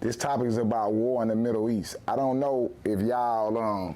This topic is about war in the Middle East. I don't know if y'all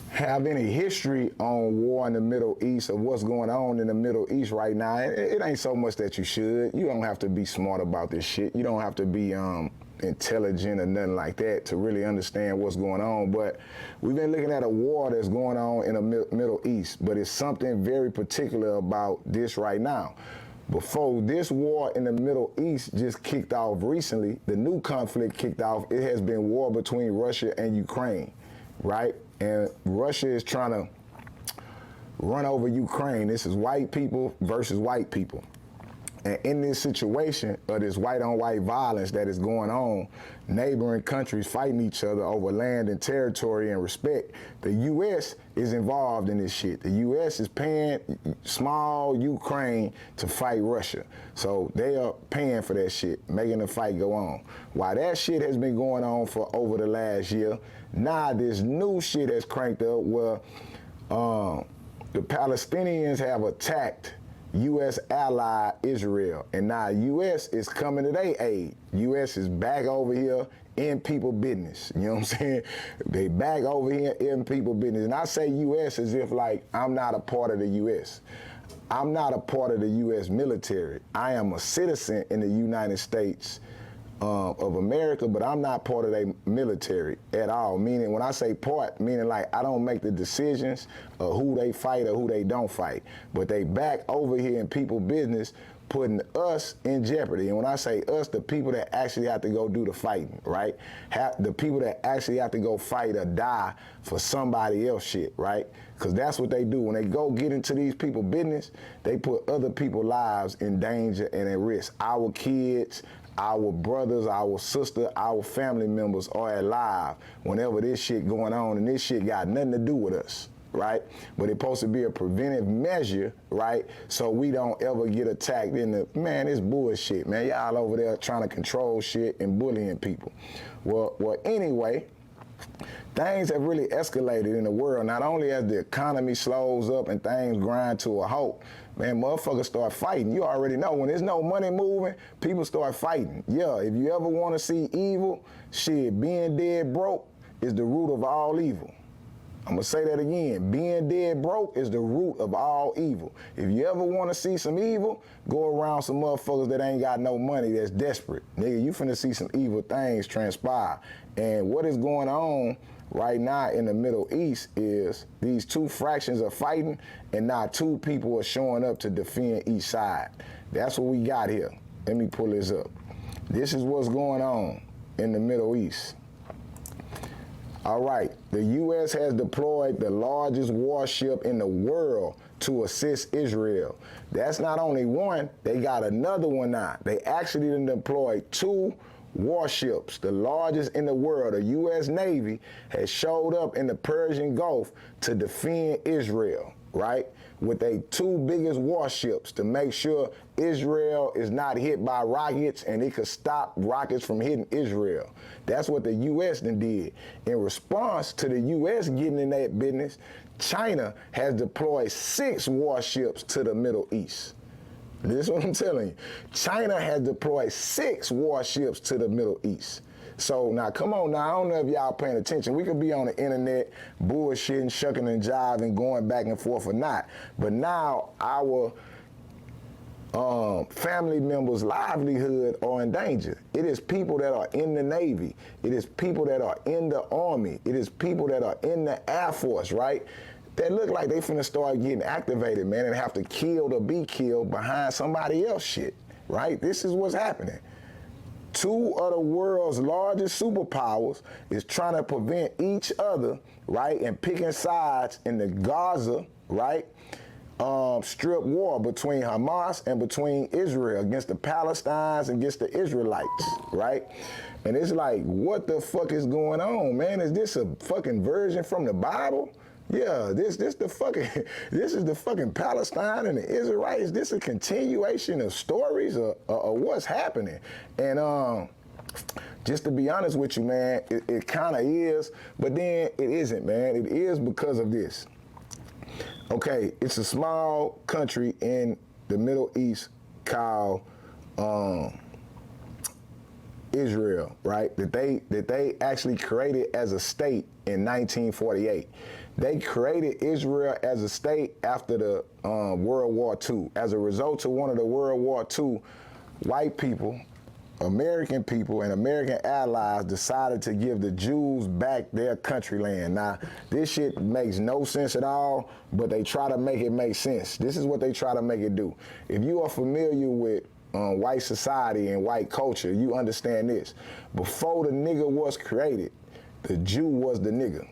have any history on war in the Middle East, of what's going on in the Middle East right now. It ain't so much that you should. You don't have to be smart about this shit. You don't have to be intelligent or nothing like that to really understand what's going on. But we've been looking at a war that's going on in the Middle East, but it's something very particular about this right now. Before this war in the Middle East just kicked off recently, the new conflict kicked off. It has been war between Russia and Ukraine, right? And Russia is trying to run over Ukraine. This is white people versus white people. And in this situation of this white-on-white violence that is going on, neighboring countries fighting each other over land and territory and respect, the U.S. is involved in this shit. The U.S. is paying small Ukraine to fight Russia. So they are paying for that shit, making the fight go on. While that shit has been going on for over the last year, now this new shit has cranked up where the Palestinians have attacked U.S. ally Israel, and now U.S. is coming to their aid. U.S. is back over here in people business. You know what I'm saying? They back over here in people business. And I say U.S. as if like I'm not a part of the U.S. I'm not a part of the U.S. military. I am a citizen in the United States of America, but I'm not part of their military at all. Meaning, when I say part, meaning like I don't make the decisions of who they fight or who they don't fight. But they back over here in people business, putting us in jeopardy. And when I say us, the people that actually have to go do the fighting, right? The people that actually have to go fight or die for somebody else shit, right? Because that's what they do. When they go get into these people business, they put other people's lives in danger and at risk. Our kids, our brothers, our sister, our family members are alive whenever this shit going on, and this shit got nothing to do with us, right? But it's supposed to be a preventive measure, right? So we don't ever get attacked in the, man, it's bullshit, man. Y'all over there trying to control shit and bullying people. Well, anyway, things have really escalated in the world. Not only as the economy slows up and things grind to a halt, man, motherfuckers start fighting. You already know when there's no money moving, people start fighting. Yeah, if you ever want to see evil, shit, being dead broke is the root of all evil. I'm going to say that again. Being dead broke is the root of all evil. If you ever want to see some evil, go around some motherfuckers that ain't got no money, that's desperate. Nigga, you finna see some evil things transpire. And what is going on right now in the Middle East is these two fractions are fighting, and now two people are showing up to defend each side. That's what we got here. Let me pull this up. This is what's going on in the Middle East. All right, the U.S. has deployed the largest warship in the world to assist Israel. That's not only one, they got another one now. They actually deployed two warships, the largest in the world. The U.S. Navy has showed up in the Persian Gulf to defend Israel, right? With their two biggest warships to make sure Israel is not hit by rockets and it could stop rockets from hitting Israel. That's what the U.S. then did. In response to the U.S. getting in that business, China has deployed 6 warships to the Middle East. This is what I'm telling you. China has deployed 6 warships to the Middle East. So now, come on now, I don't know if y'all paying attention. We could be on the internet bullshitting, shucking and jiving, going back and forth or not. But now our family members' livelihood are in danger. It is people that are in the Navy. It is people that are in the Army. It is people that are in the Air Force, right? That look like they finna start getting activated, man, and have to kill or be killed behind somebody else shit, right? This is what's happening. 2 of the world's largest superpowers is trying to prevent each other, right, and picking sides in the Gaza, right, strip war between Hamas and between Israel against the Palestinians and against the Israelites, right? And it's like, what the fuck is going on, man? Is this a fucking version from the Bible? Yeah, this is the fucking Palestine and the Israelites. This a continuation of stories or what's happening. And just to be honest with you, man, it kind of is, but then it isn't, man. It is because of this. Okay, it's a small country in the Middle East called Israel, right? That they actually created as a state in 1948. They created Israel as a state after the World War II. As a result of one of the World War II, white people, American people, and American allies decided to give the Jews back their country land. Now, this shit makes no sense at all, but they try to make it make sense. This is what they try to make it do. If you are familiar with white society and white culture, you understand this. Before the nigga was created, the Jew was the nigga.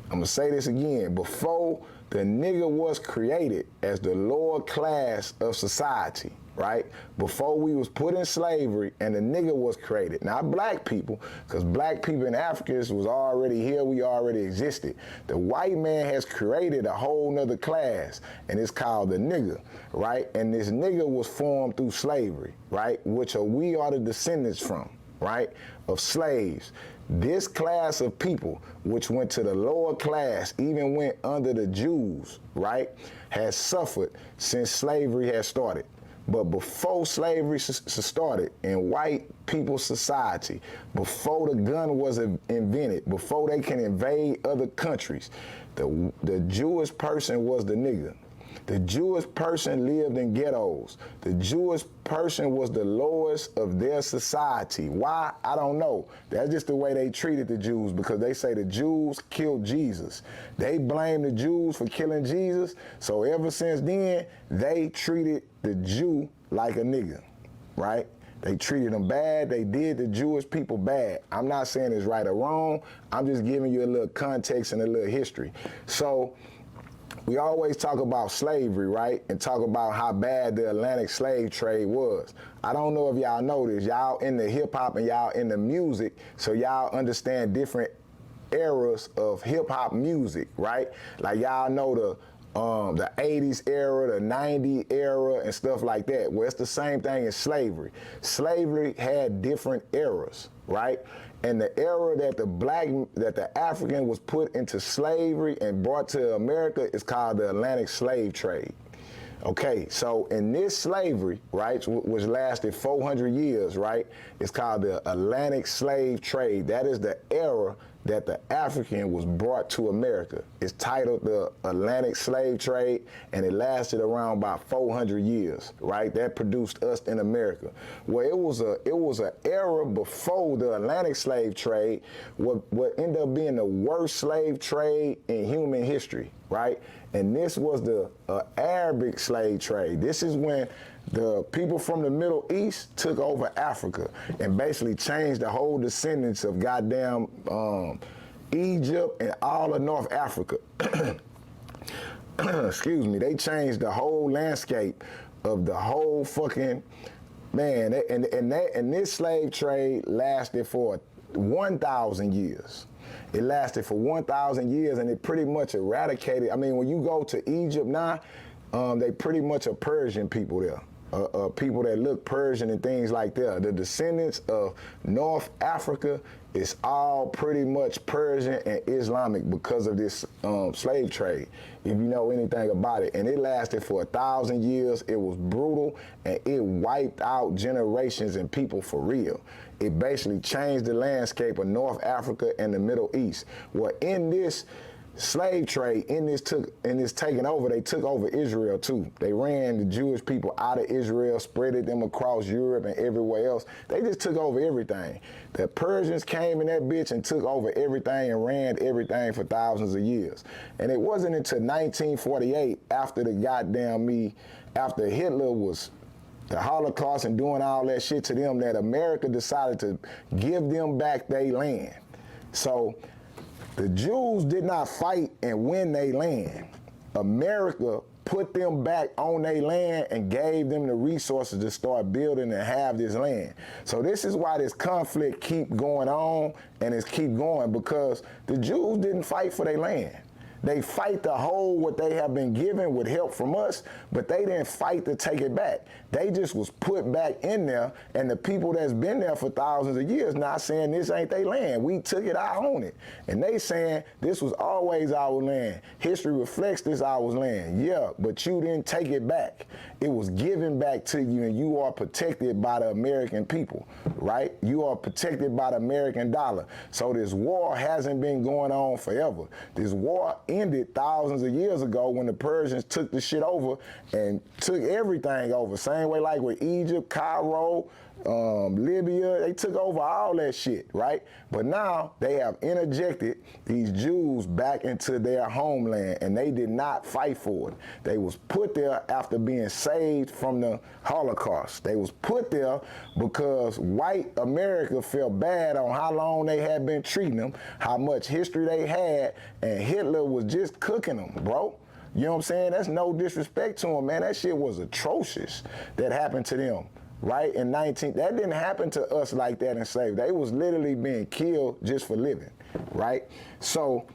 I'm gonna say this again. Before the nigga was created as the lower class of society, right? Before we was put in slavery and the nigga was created. Not black people, because black people and Africans was already here, we already existed. The white man has created a whole nother class, and it's called the nigga, right? And this nigga was formed through slavery, right? Which we are the descendants from, right? Of slaves. This class of people, which went to the lower class, even went under the Jews, right, has suffered since slavery has started. But before slavery started in white people's society, before the gun was invented, before they can invade other countries, the Jewish person was the nigga. The Jewish person lived in ghettos. The Jewish person was the lowest of their society. Why? I don't know. That's just the way they treated the Jews, because they say the Jews killed Jesus. They blame the Jews for killing Jesus, so ever since then, they treated the Jew like a nigga, right? They treated them bad. They did the Jewish people bad. I'm not saying it's right or wrong. I'm just giving you a little context and a little history. So, we always talk about slavery, right? And talk about how bad the Atlantic slave trade was. I don't know if y'all know this. Y'all in the hip hop and y'all in the music, so y'all understand different eras of hip hop music, right? Like y'all know the 80s era, the 90s era, and stuff like that. Well, it's the same thing as slavery. Slavery had different eras, right? And the era that the African was put into slavery and brought to America is called the Atlantic slave trade. Okay, so in this slavery, right, which lasted 400 years, right, it's called the Atlantic slave trade. That is the era that the African was brought to America. It's titled the Atlantic slave trade, and it lasted around about 400 years, right? That produced us in America. Well, it was an era before the Atlantic slave trade, what ended up being the worst slave trade in human history, right? And this was the Arabic slave trade. This is when the people from the Middle East took over Africa and basically changed the whole descendants of goddamn Egypt and all of North Africa. Excuse me. They changed the whole landscape of the whole fucking, man, and this slave trade lasted for 1,000 years. It lasted for 1,000 years, and it pretty much eradicated. I mean, when you go to Egypt now, they pretty much are Persian people there. People that look Persian and things like that. The descendants of North Africa is all pretty much Persian and Islamic because of this slave trade, if you know anything about it. And it lasted for 1,000 years. It was brutal, and it wiped out generations and people for real. It basically changed the landscape of North Africa and the Middle East. Well, in this slave trade, in this taking over, they took over Israel too. They ran the Jewish people out of Israel, spreaded them across Europe and everywhere else. They just took over everything. The Persians came in that bitch and took over everything and ran everything for thousands of years. And it wasn't until 1948, after after Hitler was the Holocaust and doing all that shit to them, that America decided to give them back their land. So the Jews did not fight and win their land. America put them back on their land and gave them the resources to start building and have this land. So this is why this conflict keep going on and it's keep going, because the Jews didn't fight for their land. They fight to hold what they have been given with help from us, but they didn't fight to take it back. They just was put back in there, and the people that's been there for thousands of years now saying this ain't their land. We took it, I own it. And they saying this was always our land. History reflects this our land. Yeah, but you didn't take it back. It was given back to you, and you are protected by the American people, right? You are protected by the American dollar. So this war hasn't been going on forever. This war ended thousands of years ago when the Persians took the shit over and took everything over. Same way like with Egypt, Cairo, Libya, they took over all that shit, right? But now they have interjected these Jews back into their homeland, and they did not fight for it. They was put there after being saved from the Holocaust. They was put there because white America felt bad on how long they had been treating them, how much history they had, and Hitler was just cooking them, bro. You know what I'm saying? That's no disrespect to them, man. That shit was atrocious that happened to them. Right, that didn't happen to us like that in slavery. They was literally being killed just for living, right? So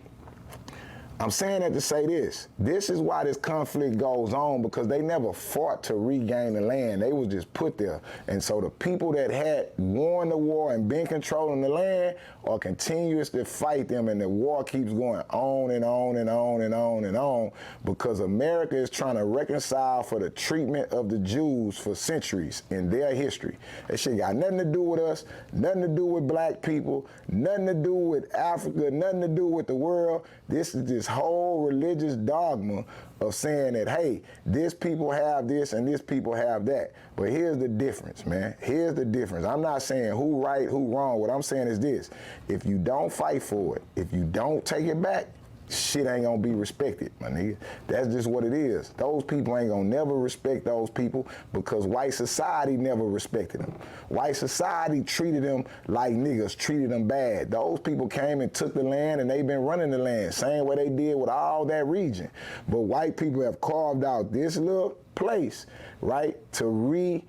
I'm saying that to say this. This is why this conflict goes on, because they never fought to regain the land. They was just put there. And so the people that had won the war and been controlling the land are continuous to fight them, and the war keeps going on and on and on and on and on, because America is trying to reconcile for the treatment of the Jews for centuries in their history. That shit got nothing to do with us, nothing to do with black people, nothing to do with Africa, nothing to do with the world. This is this whole religious dogma of saying that, hey, this people have this and this people have that. But here's the difference, man. Here's the difference. I'm not saying who right, who wrong. What I'm saying is this. If you don't fight for it, if you don't take it back, shit ain't gonna be respected, my nigga. That's just what it is. Those people ain't gonna never respect those people because white society never respected them. White society treated them like niggas, treated them bad. Those people came and took the land, and they've been running the land, same way they did with all that region. But white people have carved out this little place, right, to reroot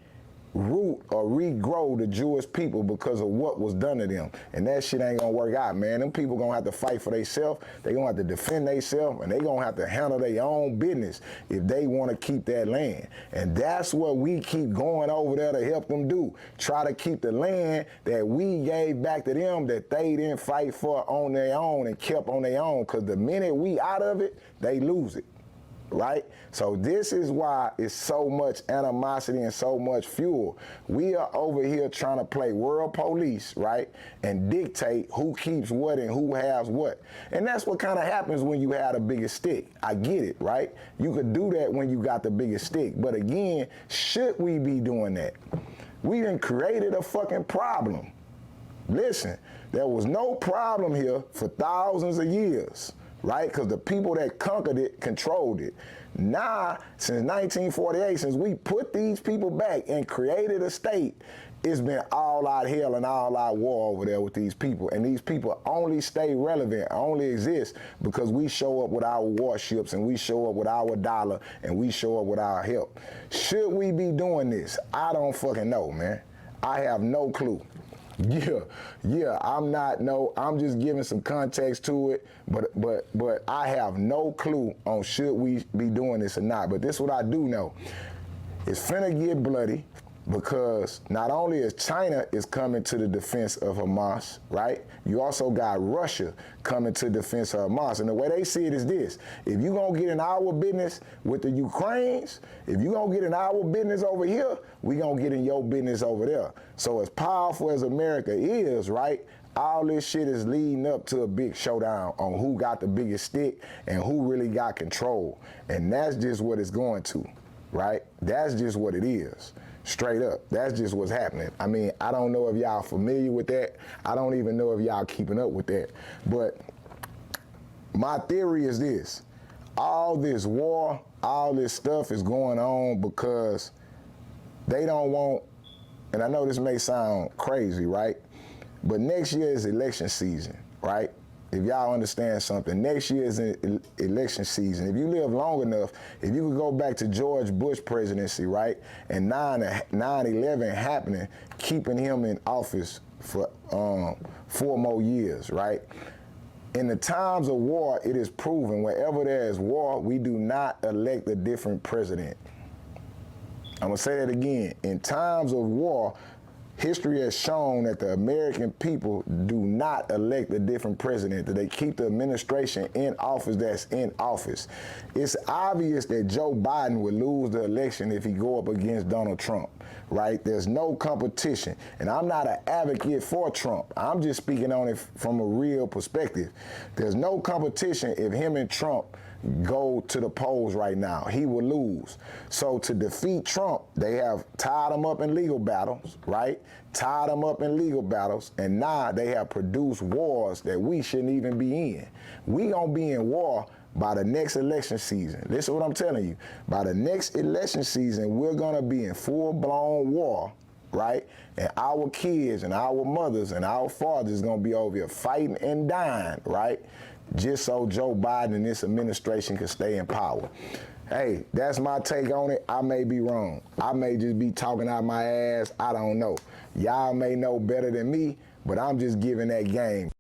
or regrow the Jewish people because of what was done to them. And that shit ain't gonna work out, man. Them people gonna have to fight for themselves. They gonna have to defend themselves, and they gonna have to handle their own business if they wanna keep that land. And that's what we keep going over there to help them do. Try to keep the land that we gave back to them that they didn't fight for on their own and kept on their own, because the minute we out of it, they lose it. Right? So this is why it's so much animosity and so much fuel. We are over here trying to play world police, right? And dictate who keeps what and who has what. And that's what kind of happens when you have the biggest stick. I get it, right? You could do that when you got the biggest stick. But again, should we be doing that? We done created a fucking problem. Listen, there was no problem here for thousands of years. Right? Because the people that conquered it controlled it. Now, since 1948, since we put these people back and created a state, it's been all out hell and all out war over there with these people. And these people only stay relevant, only exist because we show up with our warships and we show up with our dollar and we show up with our help. Should we be doing this? I don't fucking know, man. I have no clue. I'm just giving some context to it, but I have no clue on should we be doing this or not. But this is what I do know. It's finna get bloody, because not only is China is coming to the defense of Hamas, right? You also got Russia coming to the defense of Hamas. And the way they see it is this: if you gonna get in our business with the Ukrainians, if you gonna get in our business over here, we gonna get in your business over there. So as powerful as America is, right, all this shit is leading up to a big showdown on who got the biggest stick and who really got control. And that's just what it's going to, right? That's just what it is. Straight up. That's just what's happening. I mean, I don't know if y'all familiar with that. I don't even know if y'all keeping up with that. But my theory is this: all this war, all this stuff is going on because they don't want, and I know this may sound crazy, right? But next year is election season, right? If y'all understand something, next year is election season. If you live long enough, if you could go back to George Bush presidency, right, and 9/11 happening, keeping him in office for 4 more years, right? In the times of war, it is proven wherever there is war, we do not elect a different president. I'm gonna say that again. In times of war, history has shown that the American people do not elect a different president, that they keep the administration in office that's in office. It's obvious that Joe Biden would lose the election if he go up against Donald Trump, right? There's no competition. And I'm not an advocate for Trump. I'm just speaking on it from a real perspective. There's no competition if him and Trump go to the polls right now. He will lose. So to defeat Trump, they have tied him up in legal battles, right? Tied him up in legal battles, and now they have produced wars that we shouldn't even be in. We gonna be in war by the next election season. Listen to what I'm telling you. By the next election season, we're gonna be in full-blown war, right? And our kids and our mothers and our fathers gonna be over here fighting and dying, right? Just so Joe Biden and this administration can stay in power. Hey, that's my take on it. I may be wrong. I may just be talking out my ass. I don't know. Y'all may know better than me, but I'm just giving that game.